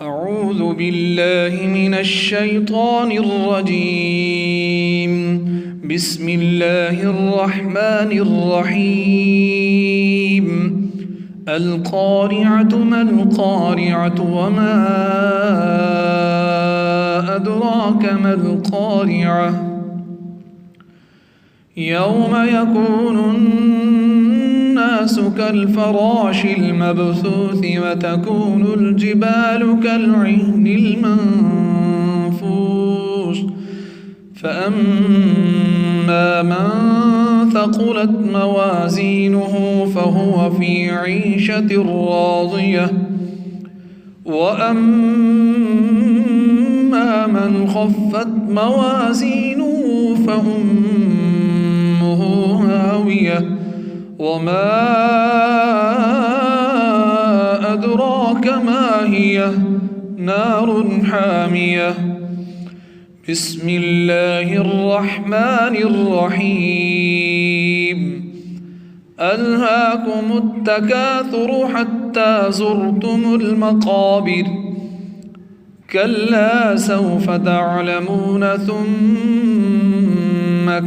أعوذ بالله من الشيطان الرجيم. بسم الله الرحمن الرحيم. القارعة ما القارعة وما أدراك ما القارعة يوم يكون الناس كالفراش المبثوث وتكون الجبال كالعهن المنفوش فأما من ثقلت موازينه فهو في عيشة راضية وأما من خفت موازينه فأمه هاوية وما أدراك ما هي نار حامية. بسم الله الرحمن الرحيم. ألهاكم التكاثر حتى زرتم المقابر كلا سوف تعلمون ثم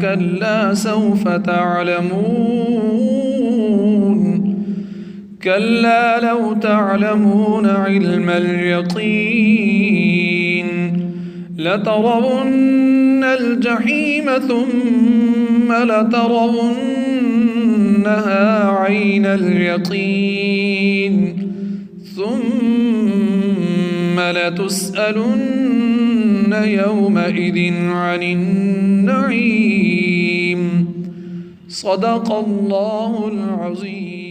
كلا سوف تعلمون كلا لو تعلمون علم اليقين لترون الجحيم ثم لترونها عين اليقين ثم لتسألن يومئذ عن النعيم. صدق الله العظيم.